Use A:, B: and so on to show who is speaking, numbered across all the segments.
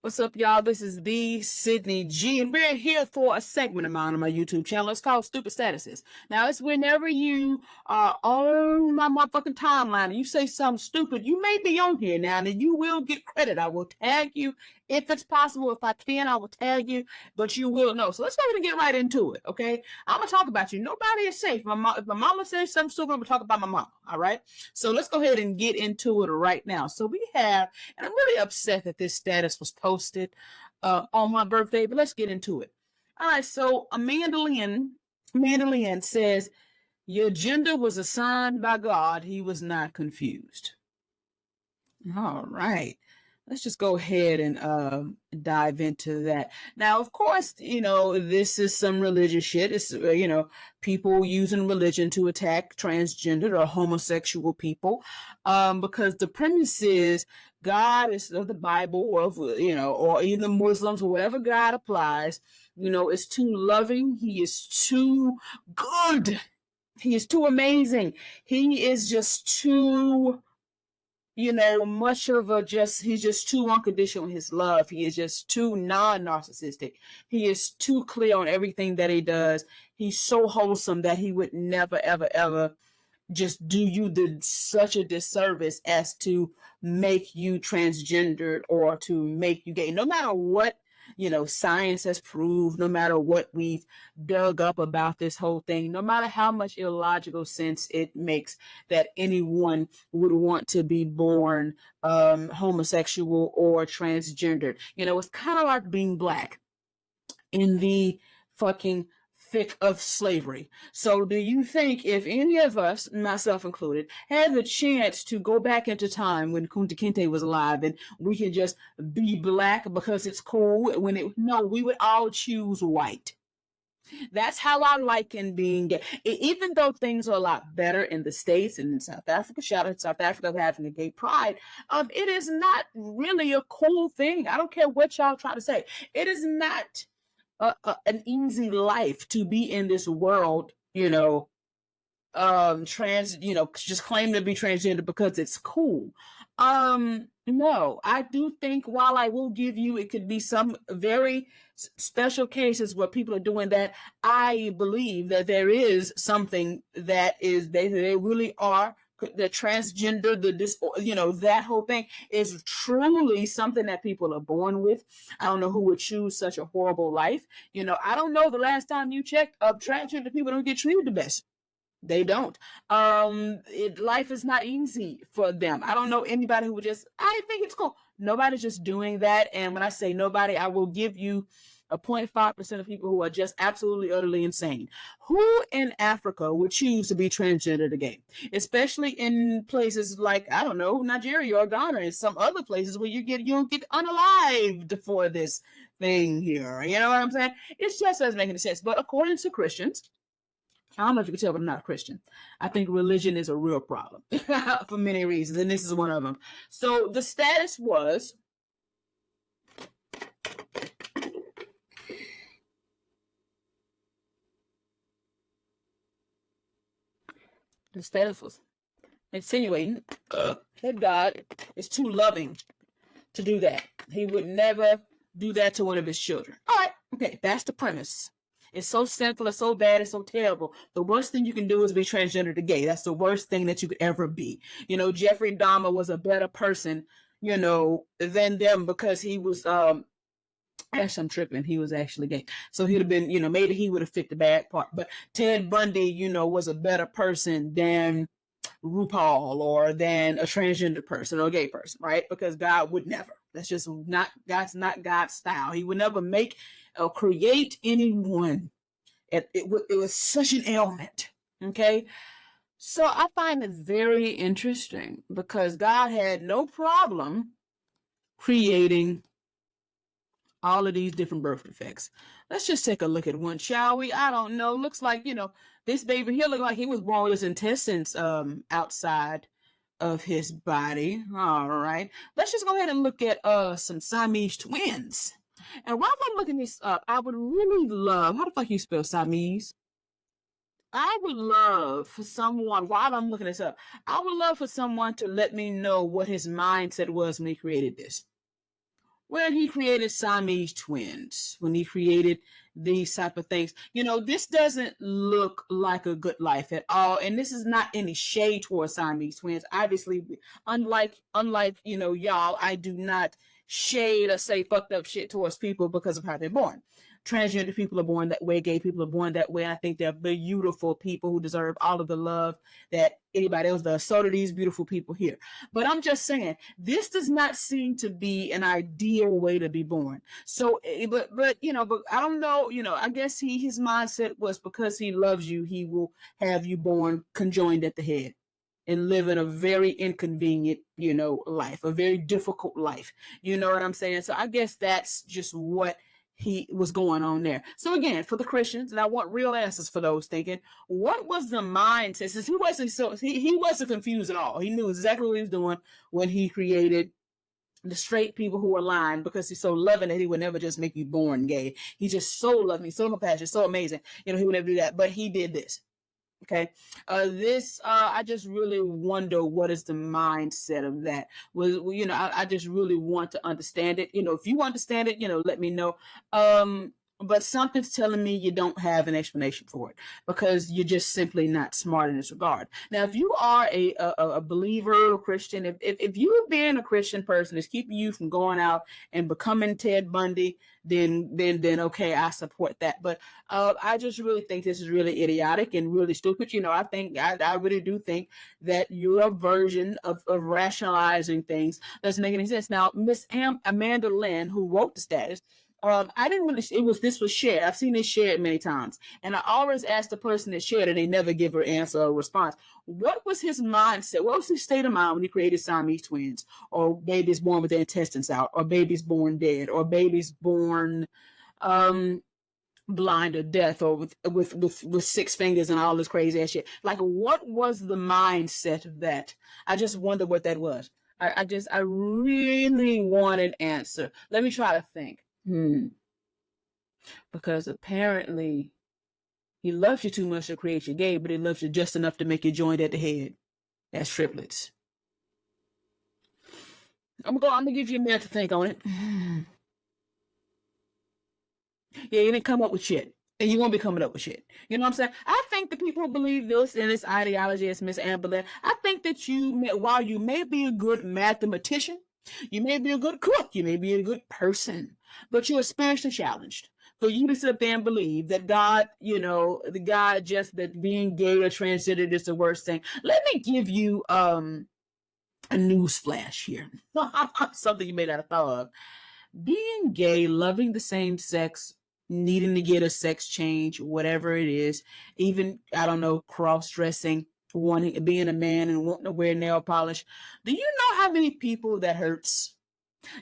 A: What's up, y'all? This is the Sydney G, and we're here for a segment of mine on my YouTube channel. It's called Stupid Statuses. Now, it's whenever you are on my motherfucking timeline and you say something stupid, you may be on here now, and you will get credit. I will tag you if it's possible. If I can, I will tag you, but you will know. So let's go ahead and get right into it, okay? I'm gonna talk about you. Nobody is safe. If my mama says something stupid, I'm gonna talk about my mama, all right? So let's go ahead and get into it right now. So we have, and I'm really upset that this status was posted on my birthday, but let's get into it. All right, so Amanda Lynn says, your gender was assigned by God. He was not confused. All right. Let's just go ahead and dive into that. Now, of course, this is some religious shit. It's, people using religion to attack transgender or homosexual people, because the premise is God is of the Bible, or or even Muslims, or whatever God applies, is too loving. He is too good. He is too amazing. He is just too much of he's just too unconditional in his love. He is just too non-narcissistic. He is too clear on everything that he does. He's so wholesome that he would never, ever, ever just do you such a disservice as to make you transgendered or to make you gay. No matter what, science has proved, no matter what we've dug up about this whole thing, no matter how much illogical sense it makes that anyone would want to be born homosexual or transgendered. It's kind of like being black in the fucking thick of slavery. So do you think if any of us, myself included, had the chance to go back into time when Kunta Kinte was alive and we could just be black because it's cool, no, we would all choose white. That's how I liken being gay. Even though things are a lot better in the States and in South Africa, shout out to South Africa having a gay pride, it is not really a cool thing. I don't care what y'all try to say. It is not an easy life to be in this world, just claim to be transgender because it's cool. No, I do think, while I will give you, it could be some very special cases where people are doing that. I believe that there is something that is, they really are, the transgender, that whole thing is truly something that people are born with. I don't know who would choose such a horrible life. I don't know the last time you checked, transgender people don't get treated the best. They don't. Life is not easy for them. I don't know anybody who would just, I think it's cool. Nobody's just doing that. And when I say nobody, I will give you a 0.5% of people who are just absolutely, utterly insane. Who in Africa would choose to be transgender to gay? Especially in places like, I don't know, Nigeria or Ghana and some other places where you don't get unalived for this thing here. You know what I'm saying? It just doesn't make any sense. But according to Christians, I don't know if you can tell, but I'm not a Christian. I think religion is a real problem for many reasons, and this is one of them. So the status was, insinuating that God is too loving to do that. He would never do that to one of his children. All right, okay, that's the premise. It's so sinful, it's so bad, it's so terrible. The worst thing you can do is be transgender to gay. That's the worst thing that you could ever be. Jeffrey Dahmer was a better person, than them, because he was, actually, I'm tripping. He was actually gay. So he'd have been, maybe he would have fit the bad part. But Ted Bundy, was a better person than RuPaul or than a transgender person or a gay person, right? Because God would never. That's just not God's style. He would never make or create anyone. It was such an ailment. Okay. So I find it very interesting because God had no problem creating all of these different birth defects. Let's just take a look at one, shall we? I don't know. Looks like, this baby here looked like he was born with his intestines outside of his body. All right. Let's just go ahead and look at some Siamese twins. And while I'm looking this up, I would really love, how the fuck you spell Siamese? I would love for someone, while I'm looking this up, I would love for someone to let me know what his mindset was when he created this. when he created Siamese twins, when he created these type of things. This doesn't look like a good life at all. And this is not any shade towards Siamese twins. Obviously, unlike y'all, I do not shade or say fucked up shit towards people because of how they're born. Transgender people are born that way, gay people are born that way. And I think they're beautiful people who deserve all of the love that anybody else does. So do these beautiful people here. But I'm just saying, this does not seem to be an ideal way to be born. So, but I don't know, I guess his mindset was because he loves you, he will have you born conjoined at the head and live in a very inconvenient, life, a very difficult life. You know what I'm saying? So I guess that's just what he was going on there. So again, for the Christians, and I want real answers for those thinking, what was the mindset? Since he wasn't confused at all. He knew exactly what he was doing when he created the straight people who were lying, because he's so loving that he would never just make you born gay. He's just so loving, so compassionate, so amazing. He would never do that. But he did this. Okay. I just really wonder what is the mindset of that. I just really want to understand it. If you understand it, let me know. But something's telling me you don't have an explanation for it because you're just simply not smart in this regard. Now, if you are a believer or Christian, if you being a Christian person is keeping you from going out and becoming Ted Bundy, then okay, I support that. But I just really think this is really idiotic and really stupid. I really do think that your version of rationalizing things doesn't make any sense. Now, Miss Amanda Lynn, who wrote the status, I didn't really. This was shared. I've seen this shared many times, and I always ask the person that shared it. They never give her answer or response. What was his mindset? What was his state of mind when he created Siamese twins, or babies born with their intestines out, or babies born dead, or babies born blind or deaf, or with 6 fingers and all this crazy ass shit? Like, what was the mindset of that? I just wonder what that was. I really want an answer. Let me try to think. Because apparently he loves you too much to create you gay, but he loves you just enough to make you joined at the head. That's triplets. I'm gonna give you a minute to think on it. Yeah, you didn't come up with shit. And you won't be coming up with shit. You know what I'm saying? I think the people who believe this and this ideology, as Miss Amberlin, I think that while you may be a good mathematician, you may be a good cook, you may be a good person, but you're spiritually challenged. For you to sit up there and believe that God, that being gay or transgender is the worst thing. Let me give you a news flash here. Something you may not have thought of. Being gay, loving the same sex, needing to get a sex change, whatever it is, even, I don't know, cross-dressing, being a man and wanting to wear nail polish. Do you know how many people that hurts?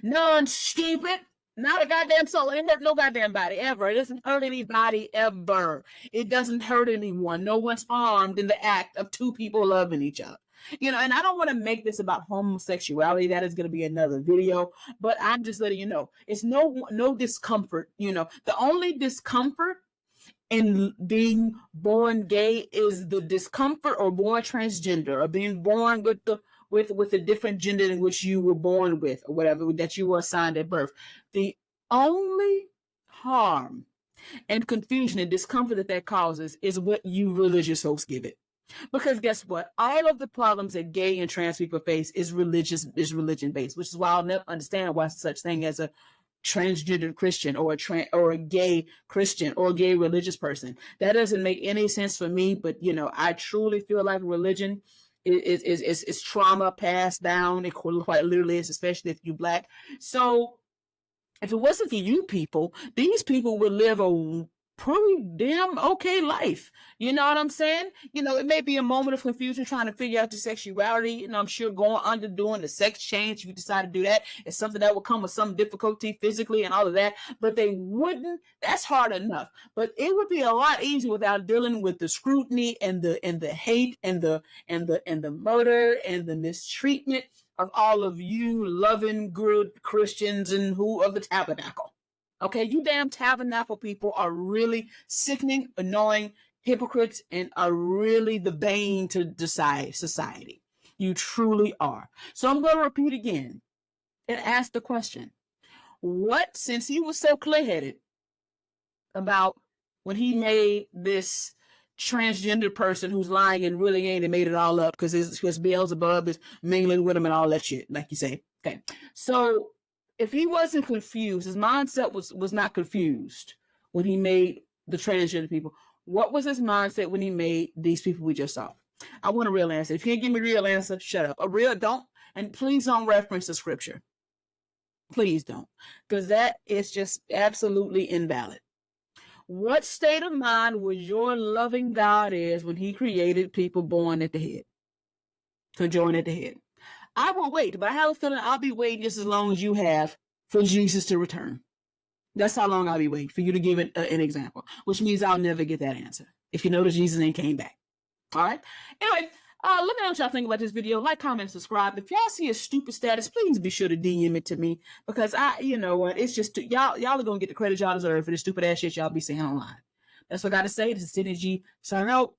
A: None, stupid. Not a goddamn soul. It hurt no goddamn body ever. It doesn't hurt anybody ever. It doesn't hurt anyone. No one's harmed in the act of 2 people loving each other. And I don't want to make this about homosexuality. That is going to be another video. But I'm just letting you know, it's no discomfort. The only discomfort in being born gay is the discomfort, or born transgender, or being born with a different gender than which you were born with, or whatever that you were assigned at birth. The only harm and confusion and discomfort that causes is what you religious folks give it. Because guess what? All of the problems that gay and trans people face is religion based, which is why I'll never understand why such thing as a transgender Christian or a gay Christian or a gay religious person. That doesn't make any sense for me. But I truly feel like religion is trauma passed down. It quite literally is, especially if you're Black. So if it wasn't for you people, these people would live a pretty damn okay life. You know what I'm saying? It may be a moment of confusion trying to figure out your sexuality. I'm sure doing the sex change, if you decide to do that, is something that will come with some difficulty physically and all of that. But they wouldn't. That's hard enough. But it would be a lot easier without dealing with the scrutiny and the hate and the murder and the mistreatment of all of you loving good Christians and who of the tabernacle. Okay, you damn tabernacle people are really sickening, annoying hypocrites, and are really the bane to society. You truly are. So I'm going to repeat again and ask the question. What, since he was so clear-headed about when he made this transgender person who's lying and really ain't and made it all up because his Beelzebub is mingling with him and all that shit, like you say. Okay. So if he wasn't confused, his mindset was not confused when he made the transgender people. What was his mindset when he made these people we just saw? I want a real answer. If you can't give me a real answer, shut up. A real don't, and please don't reference the scripture. Please don't, because that is just absolutely invalid. What state of mind was your loving God is when he created people born at the head, conjoined at the head? I will wait, but I have a feeling I'll be waiting just as long as you have for Jesus to return. That's how long I'll be waiting for you to give it an example, which means I'll never get that answer. If you notice, Jesus ain't came back. All right. Anyway, let me know what y'all think about this video. Like, comment, subscribe. If y'all see a stupid status, please be sure to DM it to me, because you know what, it's just y'all are gonna get the credit y'all deserve for the stupid ass shit y'all be saying online. That's what I gotta say. This is Sydney G. Signing out.